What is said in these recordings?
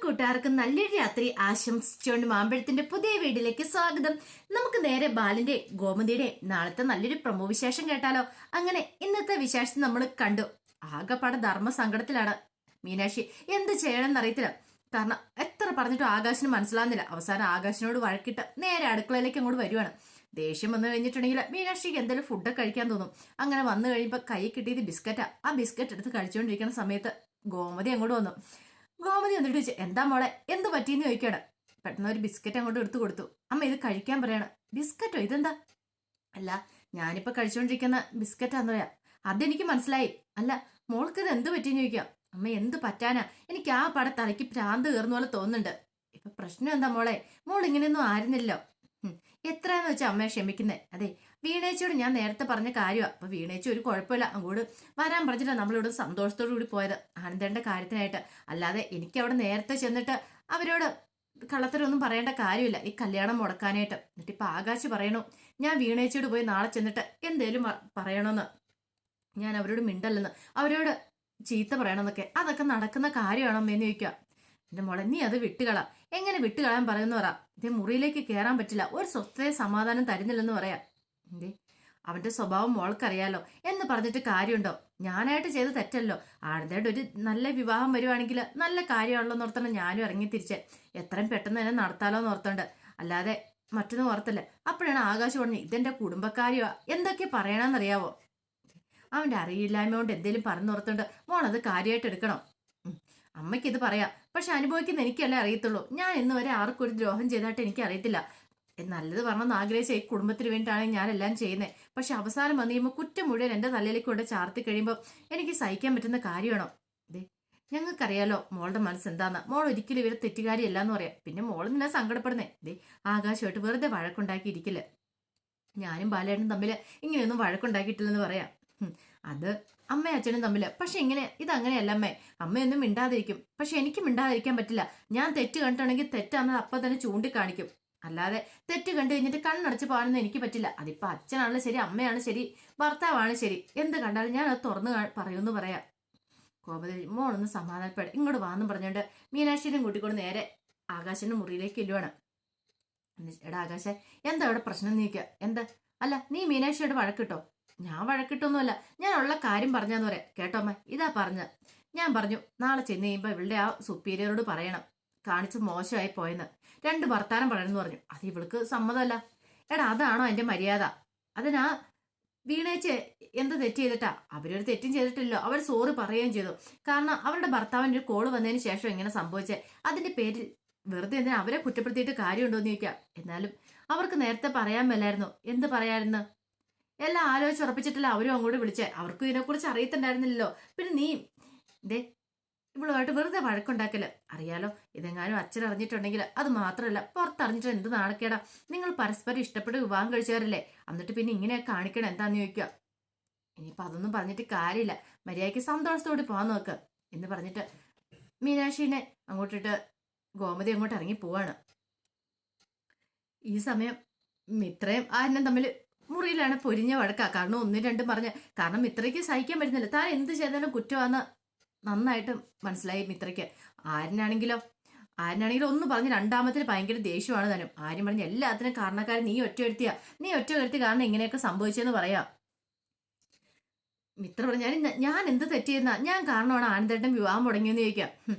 കൂട്ടുകാർക്ക് നല്ലൊരു രാത്രി ആശംസിച്ചുകൊണ്ട് മാമ്പഴത്തിന്റെ പുതിയ വീഡിയോയിലേക്ക് സ്വാഗതം. നമുക്ക് നേരെ ബാലിന്റെ ഗോമതിയുടെ നാളത്തെ നല്ലൊരു പ്രൊമോ വിശേഷം കേട്ടാലോ. അങ്ങനെ ഇന്നത്തെ വിശേഷം നമ്മൾ കണ്ടു. ആകെപ്പാടെ ധർമ്മ സങ്കടത്തിലാണ് മീനാക്ഷി. എന്ത് ചെയ്യണമെന്ന് അറിയത്തില്ല. കാരണം എത്ര പറഞ്ഞിട്ടും ആകാശിന് മനസ്സിലാകുന്നില്ല. അവസാനം ആകാശിനോട് വഴക്കിട്ട് നേരെ അടുക്കളയിലേക്ക് അങ്ങോട്ട് വരുവാണ്. ദേഷ്യം വന്നു കഴിഞ്ഞിട്ടുണ്ടെങ്കിൽ മീനാക്ഷിക്ക് എന്തെങ്കിലും ഫുഡൊക്കെ കഴിക്കാൻ തോന്നും. അങ്ങനെ വന്നു കഴിയുമ്പോൾ കൈ കിട്ടിയത് ബിസ്ക്കറ്റാ. ആ ബിസ്ക്കറ്റ് എടുത്ത് കഴിച്ചുകൊണ്ടിരിക്കുന്ന സമയത്ത് ഗോമതി അങ്ങോട്ട് വന്നു. ഗോമതി വന്നിട്ട് ചോദിച്ചു, എന്താ മോളെ, എന്ത് പറ്റിയെന്ന് ചോദിക്കാണ്. പെട്ടെന്ന് ഒരു ബിസ്ക്കറ്റ് അങ്ങോട്ട് എടുത്തു കൊടുത്തു. അമ്മ ഇത് കഴിക്കാൻ പറയാണ്. ബിസ്ക്കറ്റോ, ഇതെന്താ? അല്ല, ഞാനിപ്പോ കഴിച്ചുകൊണ്ടിരിക്കുന്ന ബിസ്ക്കറ്റാന്ന് പറയാ. അതെനിക്ക് മനസ്സിലായി. അല്ല, മോൾക്ക് ഇത് എന്ത് പറ്റിയെന്ന് ചോദിക്കാം. അമ്മ എന്ത് പറ്റാനാ, എനിക്ക് ആ പട തലയ്ക്ക് ഭ്രാന്ത് കയറുന്ന പോലെ തോന്നുന്നുണ്ട്. ഇപ്പൊ പ്രശ്നം എന്താ മോളെ, മോൾ ഇങ്ങനെയൊന്നും ആയിരുന്നില്ലോ. എത്രയാന്ന് വെച്ചാൽ അമ്മയെ ക്ഷമിക്കുന്നേ. അതെ, വീണേച്ചിയോട് ഞാൻ നേരത്തെ പറഞ്ഞ കാര്യമാണ്. അപ്പൊ വീണേച്ചി ഒരു കുഴപ്പമില്ല, അങ്ങോട്ട് വരാൻ പറഞ്ഞിട്ടാ നമ്മളിവിടെ സന്തോഷത്തോടു കൂടി പോയത് ആനന്ദേണ്ട കാര്യത്തിനായിട്ട്. അല്ലാതെ എനിക്ക് അവിടെ നേരത്തെ ചെന്നിട്ട് അവരോട് കള്ളത്തരൊന്നും പറയേണ്ട കാര്യമില്ല ഈ കല്യാണം മുടക്കാനായിട്ട്. എന്നിട്ട് ഇപ്പൊ ആകാശ് പറയണു, ഞാൻ വീണേച്ചിയോട് പോയി നാളെ ചെന്നിട്ട് എന്തേലും പറയണമെന്ന്, ഞാൻ അവരോട് മിണ്ടല്ലെന്ന്, അവരോട് ചീത്ത പറയണമെന്നൊക്കെ. അതൊക്കെ നടക്കുന്ന കാര്യമാണോ എന്ന് ചോദിക്കുക. എന്റെ മോളെ, നീ അത് വിട്ടുകളാം. എങ്ങനെ വിട്ടുകളയാൻ പറയുന്നു പറ. ഇതേ മുറിയിലേക്ക് കയറാൻ പറ്റില്ല, ഒരു സ്വസ്ഥയെ സമാധാനം തരുന്നില്ലെന്ന് പറയാം. എന്തേ, അവന്റെ സ്വഭാവം മോൾക്കറിയാലോ എന്ന് പറഞ്ഞിട്ട് കാര്യമുണ്ടോ? ഞാനായിട്ട് ചെയ്ത് തെറ്റല്ലോ. ആനന്ദയുടെ ഒരു നല്ല വിവാഹം വരുവാണെങ്കിൽ നല്ല കാര്യമാണല്ലോ എന്ന് ഓർത്തണം ഞാനും ഇറങ്ങി തിരിച്ച് എത്രയും പെട്ടെന്ന് തന്നെ നടത്താലോ എന്ന് ഓർത്തോണ്ട്, അല്ലാതെ മറ്റൊന്നും ഓർത്തല്ലേ. അപ്പോഴാണ് ആകാശ് പറഞ്ഞു, ഇതെന്റെ കുടുംബക്കാരിയോ എന്തൊക്കെ പറയണമെന്നറിയാവോ. അവന്റെ അറിയില്ലായ്മ കൊണ്ട് എന്തേലും പറഞ്ഞോർത്തോണ്ട് മോളത് കാര്യമായിട്ട് എടുക്കണം. അമ്മയ്ക്ക് ഇത് പറയാം, പക്ഷെ അനുഭവിക്കുന്ന എനിക്കല്ലേ അറിയത്തുള്ളൂ. ഞാൻ ഇന്ന് വരെ ആർക്കും ഒരു ദ്രോഹം ചെയ്തായിട്ട് എനിക്ക് അറിയത്തില്ല. നല്ലത് പറഞ്ഞെന്ന് ആഗ്രഹിച്ച ഈ കുടുംബത്തിന് വേണ്ടിയിട്ടാണ് ഞാൻ എല്ലാം ചെയ്യുന്നത്. പക്ഷെ അവസാനം വന്നു കഴിയുമ്പോൾ കുറ്റം മുഴുവൻ എന്റെ തലയിലേക്ക് കൊണ്ട് ചാർത്തി കഴിയുമ്പോൾ എനിക്ക് സഹിക്കാൻ പറ്റുന്ന കാര്യമാണോ? അതെ, ഞങ്ങൾക്കറിയാലോ മോളുടെ മനസ്സെന്താന്ന്. മോൾ ഒരിക്കലും ഇവരെ തെറ്റുകാരിയല്ല എന്ന് പറയാം. പിന്നെ മോൾ നിന്നെ സങ്കടപ്പെടുന്നേ. അതെ, ആകാശമായിട്ട് വെറുതെ വഴക്കുണ്ടാക്കിയിരിക്കില്ല. ഞാനും ബാലേട്ടനും തമ്മിൽ ഇങ്ങനെയൊന്നും വഴക്കുണ്ടാക്കിയിട്ടില്ലെന്ന് പറയാം. അത് അമ്മയും അച്ഛനും തമ്മില്. പക്ഷെ ഇതങ്ങനെയല്ല അമ്മേ. അമ്മയൊന്നും മിണ്ടാതിരിക്കും, പക്ഷെ എനിക്ക് മിണ്ടാതിരിക്കാൻ പറ്റില്ല. ഞാൻ തെറ്റ് കണ്ടിട്ടുണ്ടെങ്കിൽ തെറ്റാണെന്ന് അപ്പൊ തന്നെ ചൂണ്ടിക്കാണിക്കും. അല്ലാതെ തെറ്റ് കണ്ടു കഴിഞ്ഞിട്ട് കണ്ണടച്ച് പോകാനൊന്നും എനിക്ക് പറ്റില്ല. അതിപ്പോ അച്ഛനാണല്ലോ ശരി, അമ്മയാണ് ശരി, ഭർത്താവാണ് ശരി, എന്ത് കണ്ടാലും ഞാൻ അത് തുറന്ന് പറയുമെന്ന് പറയാം. കോപതി മോളൊന്ന് സമാധാനപ്പെടെ ഇങ്ങോട്ട് വാന്നും പറഞ്ഞോണ്ട് മീനാക്ഷിനും കൂട്ടിക്കൊണ്ട് നേരെ ആകാശന്റെ മുറിയിലേക്ക് ഇല്ലുവാണ്. എടാ ആകാശേ, എന്താ അവിടെ പ്രശ്നം നീക്കുക? എന്താ? അല്ല, നീ മീനാക്ഷിയോട് വഴക്കിട്ടോ? ഞാൻ വഴക്കിട്ടൊന്നുമല്ല, ഞാൻ ഉള്ള കാര്യം പറഞ്ഞാന്ന് പറയാം. കേട്ടോ അമ്മ, ഇതാ പറഞ്ഞ. ഞാൻ പറഞ്ഞു, നാളെ ചെന്ന് കഴിയുമ്പോ ഇവളുടെ ആ സുപ്പീരിയറോട് പറയണം കാണിച്ച് മോശമായി പോയെന്ന്. രണ്ട് വർത്താനം പറയണമെന്ന് പറഞ്ഞു. അത് ഇവൾക്ക് സമ്മതമല്ല. എടാ, അതാണോ എന്റെ മര്യാദ? അതിനാ വീണേച്ച് എന്ത് തെറ്റ് ചെയ്തിട്ടാ? അവരൊരു തെറ്റും ചെയ്തിട്ടില്ലോ. അവർ സോറി പറയുകയും ചെയ്തു. കാരണം അവരുടെ ഭർത്താവിൻ്റെ ഒരു കോള് വന്നതിന് ശേഷം ഇങ്ങനെ സംഭവിച്ചേ. അതിന്റെ പേരിൽ വെറുതെ എന്തിനാ അവരെ കുറ്റപ്പെടുത്തിയിട്ട് കാര്യമുണ്ടോ എന്ന് ചോദിക്കാം. എന്നാലും അവർക്ക് നേരത്തെ പറയാൻ മേലായിരുന്നു. എന്ത് പറയായിരുന്നു? എല്ലാം ആലോചിച്ചുറപ്പിച്ചിട്ടില്ല അവരും അങ്ങോട്ട് വിളിച്ചേ. അവർക്കും ഇതിനെക്കുറിച്ച് അറിയത്തുണ്ടായിരുന്നില്ലല്ലോ. പിന്നെ നീ ദേ ഇവളുമായിട്ട് വെറുതെ വഴക്കുണ്ടാക്കല്. അറിയാലോ, ഇതെങ്ങാനും അച്ഛൻ അറിഞ്ഞിട്ടുണ്ടെങ്കിൽ അത് മാത്രമല്ല പുറത്തറിഞ്ഞിട്ട് എന്ത് നാണക്കേടാ. നിങ്ങൾ പരസ്പരം ഇഷ്ടപ്പെട്ട് വിവാഹം കഴിച്ചവരല്ലേ, എന്നിട്ട് പിന്നെ ഇങ്ങനെ കാണിക്കണം എന്താന്ന് ചോദിക്കുക. ഇനിയിപ്പൊ അതൊന്നും പറഞ്ഞിട്ട് കാര്യമില്ല, മര്യാദയ്ക്ക് സന്തോഷത്തോടെ പോകാൻ നോക്ക് എന്ന് പറഞ്ഞിട്ട് മീനാക്ഷിനെ അങ്ങോട്ടിട്ട് ഗോമതി അങ്ങോട്ട് ഇറങ്ങി പോവാണ്. ഈ സമയം മിത്രയും ആര്യനും തമ്മിൽ മുറിയിലാണ് പൊരിഞ്ഞ വഴക്കാ. കാരണം ഒന്നും രണ്ടും പറഞ്ഞ്, കാരണം മിത്രയ്ക്ക് സഹിക്കാൻ പറ്റുന്നില്ല. താൻ എന്ത് ചെയ്താലും കുറ്റമാണെന്ന് നന്നായിട്ട് മനസ്സിലായി മിത്രയ്ക്ക്. ആര്യനാണെങ്കിലോ ഒന്ന് പറഞ്ഞ് രണ്ടാമത്തിന് ഭയങ്കര ദേഷ്യമാണ് താനും. ആര്യം പറഞ്ഞ്, എല്ലാത്തിനും കാരണക്കാരൻ നീ ഒറ്റ വരുത്തി കാരണം ഇങ്ങനെയൊക്കെ സംഭവിച്ചെന്ന് പറയാം. മിത്ര പറഞ്ഞു, ഞാൻ എന്ത് തെറ്റിയെന്നാ? ഞാൻ കാരണമാണ് ആനന്ദേട്ടൻ വിവാഹം മുടങ്ങിയെന്ന് ചോദിക്കാം.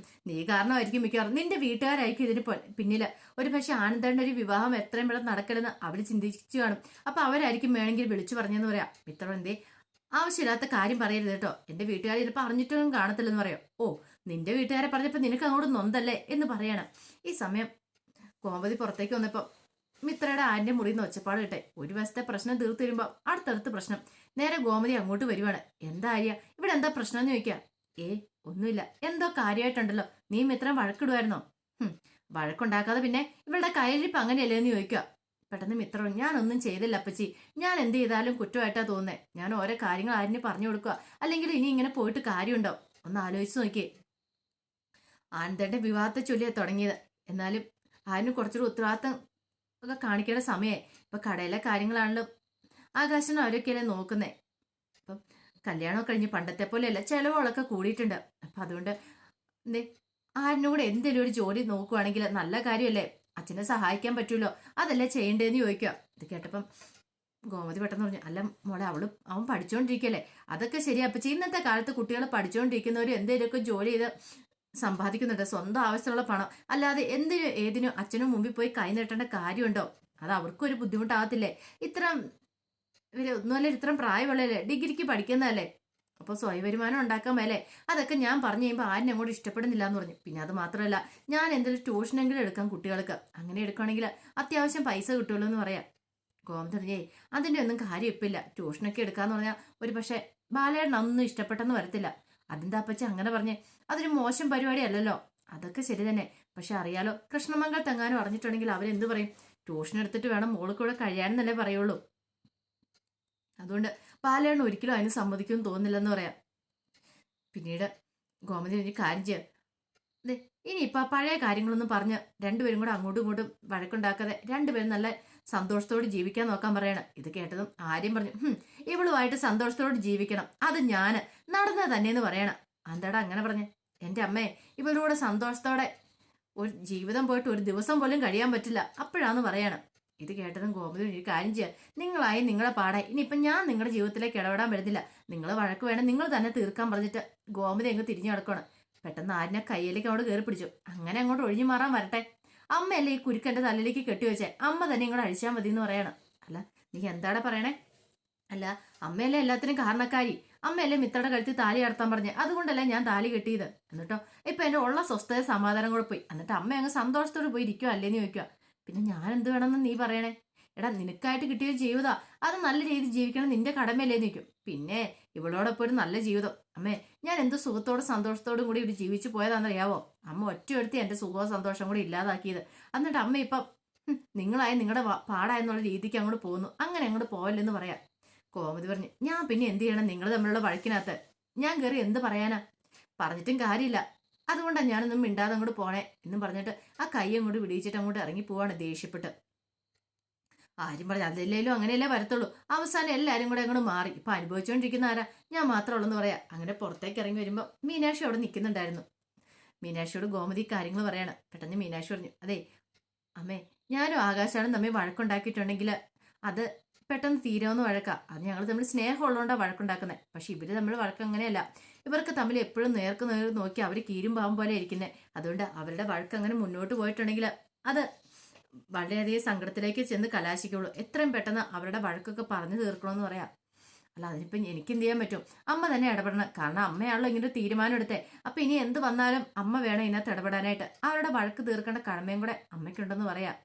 നീ കാരണമായിരിക്കും മിക്കവാറും. നിന്റെ വീട്ടുകാരായിരിക്കും ഇതിന് പിന്നില്. ഒരു പക്ഷെ ആനന്ദേട്ടൻ്റെ ഒരു വിവാഹം എത്രയും പെട്ടെന്ന് നടക്കരുതെന്ന് അവര് ചിന്തിച്ചു കാണും. അപ്പൊ അവരായിരിക്കും വേണമെങ്കിൽ വിളിച്ചു പറഞ്ഞെന്ന് പറയാം. മിത്ര എന്തേ ആവശ്യമില്ലാത്ത കാര്യം പറയരുത് കേട്ടോ, എന്റെ വീട്ടുകാർ ചിലപ്പോൾ അറിഞ്ഞിട്ടൊന്നും കാണത്തില്ലെന്ന് പറയാം. ഓ, നിന്റെ വീട്ടുകാരെ പറഞ്ഞപ്പോ നിനക്ക് അങ്ങോട്ട് നൊന്തല്ലേ എന്ന് പറയണം. ഈ സമയം കോമതി പുറത്തേക്ക് വന്നപ്പോ മിത്രയുടെ ആന്റെ മുറിയിൽ നിന്ന് ഒച്ചപ്പാട് കിട്ടെ. ഒരു വശത്തെ പ്രശ്നം തീർത്തു വരുമ്പോ അടുത്തടുത്ത് പ്രശ്നം. നേരെ ഗോമതി അങ്ങോട്ട് വരുവാണ്. എന്താ ആര്യ, ഇവിടെ എന്താ പ്രശ്നം എന്ന് ചോദിക്കാം. ഒന്നുമില്ല, എന്തോ കാര്യമായിട്ടുണ്ടല്ലോ. നീ മിത്രം വഴക്കിടുമായിരുന്നോ? വഴക്കുണ്ടാക്കാതെ പിന്നെ ഇവളുടെ കയ്യിലിരിപ്പ് അങ്ങനെയല്ലേ എന്ന് ചോദിക്കുക. പെട്ടെന്ന് മിത്രം, ഞാനൊന്നും ചെയ്തില്ല അപ്പച്ചി, ഞാൻ എന്ത് ചെയ്താലും കുറ്റമായിട്ടാ തോന്നുന്നേ. ഞാൻ ഓരോ കാര്യങ്ങൾ ആരിന് പറഞ്ഞു കൊടുക്കുക, അല്ലെങ്കിൽ ഇനി ഇങ്ങനെ പോയിട്ട് കാര്യമുണ്ടോ? ഒന്ന് ആലോചിച്ച് നോക്കിയേ. ആനന്ദന്റെ വിവാഹത്തെ ചൊല്ലിയാ തുടങ്ങിയത്. എന്നാലും ആരിന് കുറച്ചുകൂടി ഉത്തരവാദിത്തം ഒക്കെ കാണിക്കേണ്ട സമയമായി. ഇപ്പൊ കടയിലെ കാര്യങ്ങളാണല്ലോ ആകാശനും അവരൊക്കെയല്ലേ നോക്കുന്നേ. അപ്പം കല്യാണമൊക്കെ കഴിഞ്ഞ് പണ്ടത്തെ പോലെയല്ല, ചെലവുകളൊക്കെ കൂടിയിട്ടുണ്ട്. അപ്പൊ അതുകൊണ്ട് ആരിനും കൂടെ എന്തെങ്കിലും ഒരു ജോലി നോക്കുവാണെങ്കിൽ നല്ല കാര്യമല്ലേ, അച്ഛനെ സഹായിക്കാൻ പറ്റൂലോ, അതല്ലേ ചെയ്യേണ്ടതെന്ന് ചോദിക്കുക. ഇത് കേട്ടപ്പം ഗോമതി പെട്ടെന്ന് പറഞ്ഞു, അല്ല മോളെ അവൻ പഠിച്ചുകൊണ്ടിരിക്കല്ലേ, അതൊക്കെ ശരിയാ. അപ്പൊ ഇന്നത്തെ കാലത്ത് കുട്ടികൾ പഠിച്ചുകൊണ്ടിരിക്കുന്നവർ എന്തെങ്കിലുമൊക്കെ ജോലി ചെയ്ത് സമ്പാദിക്കുന്നുണ്ട്, സ്വന്തം ആവശ്യമുള്ള പണം. അല്ലാതെ എന്തിനും ഏതിനും അച്ഛനും മുമ്പിൽ പോയി കൈ നീട്ടേണ്ട കാര്യമുണ്ടോ? അത് അവർക്കും ഒരു ബുദ്ധിമുട്ടാകത്തില്ലേ? ഇത്ര ഒന്നുമല്ല, ഇത്രയും പ്രായമുള്ളല്ലേ, ഡിഗ്രിക്ക് പഠിക്കുന്നതല്ലേ, അപ്പോൾ സ്വയം വരുമാനം ഉണ്ടാക്കാൻ മേലെ. അതൊക്കെ ഞാൻ പറഞ്ഞു കഴിയുമ്പോൾ ആരും അങ്ങോട്ട് ഇഷ്ടപ്പെടുന്നില്ല എന്ന് പറഞ്ഞു. പിന്നെ അത് മാത്രമല്ല, ഞാൻ എന്തെങ്കിലും ട്യൂഷനെങ്കിലും എടുക്കാം കുട്ടികൾക്ക്, അങ്ങനെ എടുക്കുകയാണെങ്കിൽ അത്യാവശ്യം പൈസ കിട്ടുമല്ലോ എന്ന് പറയാം. ഗോമതി അതിൻ്റെ ഒന്നും കാര്യം ഇപ്പില്ല, ട്യൂഷനൊക്കെ എടുക്കാന്ന് പറഞ്ഞാൽ ഒരു പക്ഷേ ബാലേട്ടൻ അതൊന്നും ഇഷ്ടപ്പെട്ടെന്ന് വരത്തില്ല. അതെന്താ അപ്പച്ചി അങ്ങനെ പറഞ്ഞേ? അതൊരു മോശം പരിപാടി അല്ലല്ലോ. അതൊക്കെ ശരി തന്നെ, പക്ഷെ അറിയാലോ, കൃഷ്ണമംഗൽ തെങ്ങാനും അറിഞ്ഞിട്ടുണ്ടെങ്കിൽ അവരെന്ത് പറയും? ട്യൂഷൻ എടുത്തിട്ട് വേണം മോൾക്ക് കൂടെ കഴിയാനെന്നല്ലേ പറയുള്ളൂ. അതുകൊണ്ട് ബാലേട്ടൻ ഒരിക്കലും അതിന് സമ്മതിക്കുമെന്ന് തോന്നുന്നില്ലെന്ന് പറയാം. പിന്നീട് ഗോമതി ഒരു കാര്യം ചെയ്യാം, അതെ ഇനിയിപ്പോൾ ആ പഴയ കാര്യങ്ങളൊന്നും പറഞ്ഞ് രണ്ടുപേരും കൂടെ അങ്ങോട്ടും ഇങ്ങോട്ടും വഴക്കുണ്ടാക്കാതെ രണ്ടുപേരും നല്ല സന്തോഷത്തോട് ജീവിക്കാൻ നോക്കാൻ പറയണം. ഇത് കേട്ടതും ആര്യം പറഞ്ഞു, ഇവളുമായിട്ട് സന്തോഷത്തോട് ജീവിക്കണം, അത് ഞാൻ നടന്നത് തന്നെയെന്ന് പറയണം. എന്താടാ അങ്ങനെ പറഞ്ഞേ? എൻ്റെ അമ്മേ, ഇവളുടെ കൂടെ സന്തോഷത്തോടെ ഒരു ജീവിതം പോയിട്ട് ഒരു ദിവസം പോലും കഴിയാൻ പറ്റില്ല, അപ്പോഴാന്ന് പറയണം. ഇത് കേട്ടതും ഗോമതി ഒരു കാര്യം ചെയ്യുക, നിങ്ങളായി നിങ്ങളെ പാടായി, ഇനിയിപ്പം ഞാൻ നിങ്ങളുടെ ജീവിതത്തിലേക്ക് ഇടപെടാൻ വരുന്നില്ല, നിങ്ങൾ വഴക്ക് വേണം നിങ്ങൾ തന്നെ തീർക്കാൻ പറഞ്ഞിട്ട് ഗോമതി അങ്ങ് തിരിഞ്ഞു കിടക്കണം. പെട്ടെന്ന് ആരിനെ കയ്യിലേക്ക് അങ്ങോട്ട് കയറി പിടിച്ചു. അങ്ങനെ അങ്ങോട്ട് ഒഴിഞ്ഞു മാറാൻ വരട്ടെ, അമ്മയല്ലേ ഈ കുരുക്കൻ്റെ തലയിലേക്ക് കെട്ടിവെച്ചേ, അമ്മ തന്നെ ഇങ്ങോട്ട് അഴിച്ചാൽ മതി എന്ന് പറയണം. അല്ല നീ എന്താടാ പറയണേ? അല്ല അമ്മയല്ലേ എല്ലാത്തിനും കാരണക്കാരി, അമ്മയല്ലേ മിത്രയുടെ കഴുത്തിൽ താലി കടത്താൻ പറഞ്ഞേ, അതുകൊണ്ടല്ലേ ഞാൻ താലി കെട്ടിയത്. എന്നിട്ടോ ഇപ്പൊ എന്റെ ഉള്ള സ്വസ്ഥത സമാധാനം കൂടെ പോയി, എന്നിട്ട് അമ്മ അങ്ങ് സന്തോഷത്തോട് പോയി ഇരിക്കുക അല്ലേന്ന് ചോദിക്കുക. പിന്നെ ഞാൻ എന്ത് വേണമെന്ന് നീ പറയണേ? എടാ നിനക്കായിട്ട് കിട്ടിയ ജീവിതം, അത് നല്ല രീതിയിൽ ജീവിക്കണം, നിന്റെ കടമയല്ലേന്ന് ചോദിക്കും. പിന്നെ ഇവളോടൊപ്പം ഒരു നല്ല ജീവിതം, അമ്മേ ഞാൻ എന്ത് സുഖത്തോടും സന്തോഷത്തോടും കൂടി ഇവിടെ ജീവിച്ചു പോയതാണെന്നറിയാവോ? അമ്മ ഒറ്റയെടുത്ത് എന്റെ സുഖവും സന്തോഷം കൂടി ഇല്ലാതാക്കിയത്. എന്നിട്ട് അമ്മ ഇപ്പം നിങ്ങളായി നിങ്ങളുടെ പാടായെന്നുള്ള രീതിക്ക് അങ്ങോട്ട് പോകുന്നു, അങ്ങനെ അങ്ങോട്ട് പോവല്ലെന്ന് പറയാം. കോമതി പറഞ്ഞു, ഞാൻ പിന്നെ എന്ത് ചെയ്യണം? നിങ്ങൾ തമ്മിലുള്ള വഴക്കിനകത്ത് ഞാൻ കയറി എന്ത് പറയാനാ? പറഞ്ഞിട്ടും കാര്യമില്ല, അതുകൊണ്ടാണ് ഞാനൊന്നും മിണ്ടാതെ അങ്ങോട്ട് പോണേ എന്നും പറഞ്ഞിട്ട് ആ കൈ അങ്ങോട്ട് വിടിയിച്ചിട്ട് അങ്ങോട്ട് ഇറങ്ങി പോവാണ് ദേഷ്യപ്പെട്ട്. ആരും പറഞ്ഞു, അതില്ലേലും അങ്ങനെയല്ലേ വരത്തുള്ളൂ. അവസാനം എല്ലാവരും കൂടെ അങ്ങോട്ട് മാറി, ഇപ്പൊ അനുഭവിച്ചുകൊണ്ടിരിക്കുന്ന ആരാ? ഞാൻ മാത്രമുള്ളെന്ന് പറയാം. അങ്ങനെ പുറത്തേക്ക് ഇറങ്ങി വരുമ്പോൾ മീനാക്ഷി അവിടെ നിൽക്കുന്നുണ്ടായിരുന്നു. മീനാക്ഷിയോട് ഗോമതി കാര്യങ്ങൾ പറയാണ്. പെട്ടെന്ന് മീനാക്ഷി പറഞ്ഞു, അതെ അമ്മേ, ഞാനും ആകാശാനും തമ്മിൽ വഴക്കുണ്ടാക്കിയിട്ടുണ്ടെങ്കിൽ അത് പെട്ടെന്ന് തീരാവുന്ന വഴക്കാ, അത് ഞങ്ങൾ തമ്മിൽ സ്നേഹമുള്ളതുകൊണ്ടാണ് വഴക്കുണ്ടാക്കുന്നത്. പക്ഷെ ഇവര് തമ്മിൽ വഴക്ക് അങ്ങനെയല്ല, ഇവർക്ക് തമ്മിൽ എപ്പോഴും നേർക്ക് നേർ നോക്കി അവർ കീരും പാവം പോലെ ഇരിക്കുന്നത്. അതുകൊണ്ട് അവരുടെ വഴക്ക് അങ്ങനെ മുന്നോട്ട് പോയിട്ടുണ്ടെങ്കിൽ അത് വളരെയധികം സങ്കടത്തിലേക്ക് ചെന്ന് കലാശിക്കുള്ളൂ. എത്രയും പെട്ടെന്ന് അവരുടെ വഴക്കൊക്കെ പറഞ്ഞു തീർക്കണമെന്ന് പറയാം. അല്ല അതിനിപ്പം എനിക്ക് എന്ത് ചെയ്യാൻ പറ്റും? അമ്മ തന്നെ ഇടപെടണം, കാരണം അമ്മയാണല്ലോ ഇങ്ങനെ ഒരു തീരുമാനം എടുത്തേ. അപ്പൊ ഇനി എന്ത് വന്നാലും അമ്മ വേണം ഇതിനകത്ത് ഇടപെടാനായിട്ട്. അവരുടെ വഴക്ക് തീർക്കേണ്ട കടമയും കൂടെ അമ്മയ്ക്കുണ്ടെന്ന് പറയാം.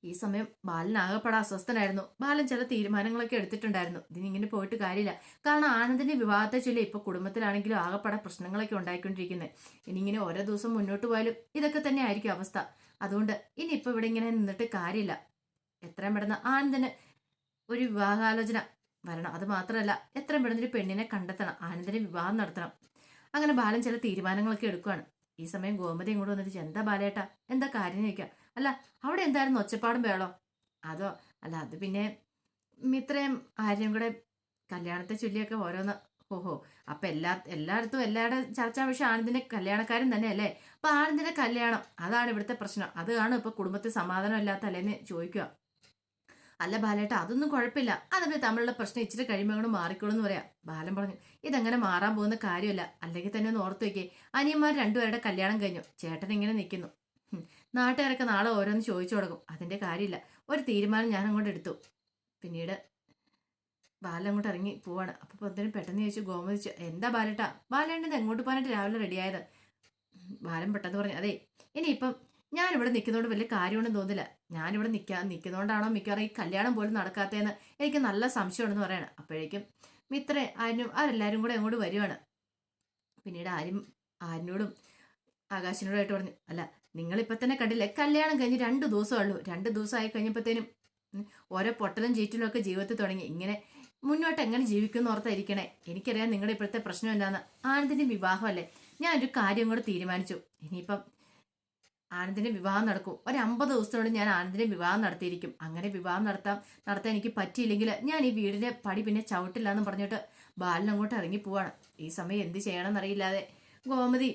ഈ സമയം ബാലൻ ആകെപ്പെടാൻ അസ്വസ്ഥനായിരുന്നു. ബാലൻ ചില തീരുമാനങ്ങളൊക്കെ എടുത്തിട്ടുണ്ടായിരുന്നു. ഇതിനിങ്ങനെ പോയിട്ട് കാര്യമില്ല, കാരണം ആനന്ദിന്റെ വിവാഹത്തെ ചൊല്ലി ഇപ്പൊ കുടുംബത്തിലാണെങ്കിലും ആകെപ്പെടാൻ പ്രശ്നങ്ങളൊക്കെ ഉണ്ടായിക്കൊണ്ടിരിക്കുന്നത്. ഇനിയിങ്ങനെ ഓരോ ദിവസം മുന്നോട്ട് പോയാലും ഇതൊക്കെ തന്നെ ആയിരിക്കും അവസ്ഥ. അതുകൊണ്ട് ഇനിയിപ്പോ ഇവിടെ ഇങ്ങനെ നിന്നിട്ട് കാര്യമില്ല, എത്രയും പെട്ടെന്ന് ആനന്ദിന് ഒരു വിവാഹാലോചന വരണം. അത് മാത്രമല്ല എത്രയും പെട്ടെന്ന് ഒരു പെണ്ണിനെ കണ്ടെത്തണം, ആനന്ദിന് വിവാഹം നടത്തണം. അങ്ങനെ ബാലൻ ചില തീരുമാനങ്ങളൊക്കെ എടുക്കുകയാണ്. ഈ സമയം ഗോമതി ഇങ്ങോട്ട് വന്നിട്ട്, എന്താ ബാലേട്ടാ, എന്താ കാര്യം ചോദിക്കാം. അല്ല അവിടെ എന്തായിരുന്നു ഒച്ചപ്പാടും വേളോ? അതോ അല്ല അത് പിന്നെ ഇത്രയും ആരെയും കൂടെ കല്യാണത്തെ ചൊല്ലിയൊക്കെ ഓരോന്ന്. ഓഹോ, അപ്പൊ എല്ലായിടത്തും എല്ലാവരുടെ ചർച്ചാ വിഷയം ആനന്ദിന്റെ കല്യാണക്കാരൻ തന്നെ അല്ലേ? അപ്പൊ ആനന്ദിന്റെ കല്യാണം അതാണ് ഇവിടുത്തെ പ്രശ്നം, അത് കാണും ഇപ്പൊ കുടുംബത്തിൽ സമാധാനം ഇല്ലാത്ത അല്ലേന്ന് ചോദിക്കുക. അല്ല ബാലേട്ട അതൊന്നും കുഴപ്പമില്ല, അതവര് തമ്മിലുള്ള പ്രശ്നം ഇച്ചിരി കഴിയുമ്പോൾ അങ്ങോട്ട് മാറിക്കോളൂ എന്ന് പറയാം. ബാലൻ പറഞ്ഞു, ഇതെങ്ങനെ മാറാൻ പോകുന്ന കാര്യമല്ല, അല്ലെങ്കിൽ തന്നെ ഒന്ന് ഓർത്ത് വെക്കേ, അനിയന്മാർ രണ്ടുപേരുടെ കല്യാണം കഴിഞ്ഞു, ചേട്ടൻ ഇങ്ങനെ നിൽക്കുന്നു. നാട്ടുകാരൊക്കെ നാളെ ഓരോന്ന് ചോദിച്ചു കൊടുക്കും, അതിന്റെ കാര്യമില്ല, ഒരു തീരുമാനം ഞാൻ അങ്ങോട്ട് എടുത്തു. പിന്നീട് ബാലൻ അങ്ങോട്ട് ഇറങ്ങി പോവാണ്. അപ്പൊ പൊന്തനും പെട്ടെന്ന് ചോദിച്ചു, ഗോമതി എന്താ ബാലേട്ടാ? ബാലേട്ടത് എങ്ങോട്ട് പോകാനായിട്ട് രാവിലെ റെഡിയായത്? ബാലൻ പെട്ടെന്ന് പറഞ്ഞു, അതെ ഇനിയിപ്പം ഞാനിവിടെ നിൽക്കുന്നതുകൊണ്ട് വലിയ കാര്യമൊന്നും തോന്നില്ല, ഞാനിവിടെ നിൽക്കുന്നതുകൊണ്ടാണോ മിക്കവാറും ഈ കല്യാണം പോലും നടക്കാത്തതെന്ന് എനിക്ക് നല്ല സംശയമുണ്ടെന്ന് പറയാണ്. അപ്പോഴേക്കും മിത്ര ആരും അവരെല്ലാവരും കൂടെ അങ്ങോട്ട് വരുവാണ്. പിന്നീട് ആരിനോടും ആകാശിനോടായിട്ട് പറഞ്ഞു, അല്ല നിങ്ങളിപ്പോൾ തന്നെ കണ്ടില്ലേ, കല്യാണം കഴിഞ്ഞ് 2 ദിവസമുള്ളൂ, 2 ദിവസമായി കഴിഞ്ഞപ്പോഴത്തേനും ഓരോ പൊട്ടലും ചീറ്റലും ഒക്കെ ജീവിതത്തിൽ തുടങ്ങി. ഇങ്ങനെ മുന്നോട്ട് എങ്ങനെ ജീവിക്കുമെന്ന് ഓർത്തായിരിക്കണേ. എനിക്കറിയാം നിങ്ങളുടെ ഇപ്പോഴത്തെ പ്രശ്നം എന്താണെന്ന്. ആനന്ദിന്റെ വിവാഹമല്ലേ, ഞാനൊരു കാര്യം കൂടെ തീരുമാനിച്ചു. ഇനിയിപ്പം ആനന്ദിന്റെ വിവാഹം നടക്കും, ഒരു 50 ദിവസത്തോടെ ഞാൻ ആനന്ദിന്റെ വിവാഹം നടത്തിയിരിക്കും. അങ്ങനെ വിവാഹം നടത്താൻ എനിക്ക് പറ്റിയില്ലെങ്കിൽ ഞാൻ ഈ വീടിന്റെ പടി പിന്നെ ചവിട്ടില്ല എന്ന് പറഞ്ഞിട്ട് ബാലൻ അങ്ങോട്ട് ഇറങ്ങി പോവാണ്. ഈ സമയം എന്ത് ചെയ്യണമെന്നറിയില്ലാതെ ഗോമതി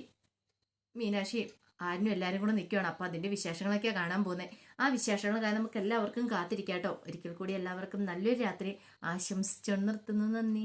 മീനാക്ഷിയും ആരും എല്ലാവരും കൂടെ നിൽക്കുകയാണ്. അപ്പൊ അതിന്റെ വിശേഷങ്ങളൊക്കെയാണ് കാണാൻ പോകുന്നത്. ആ വിശേഷങ്ങൾ കാരണം നമുക്ക് എല്ലാവർക്കും കാത്തിരിക്കാട്ടോ. ഒരിക്കൽ കൂടി എല്ലാവർക്കും നല്ലൊരു രാത്രി ആശംസിച്ചു നിർത്തുന്നു. നന്ദി.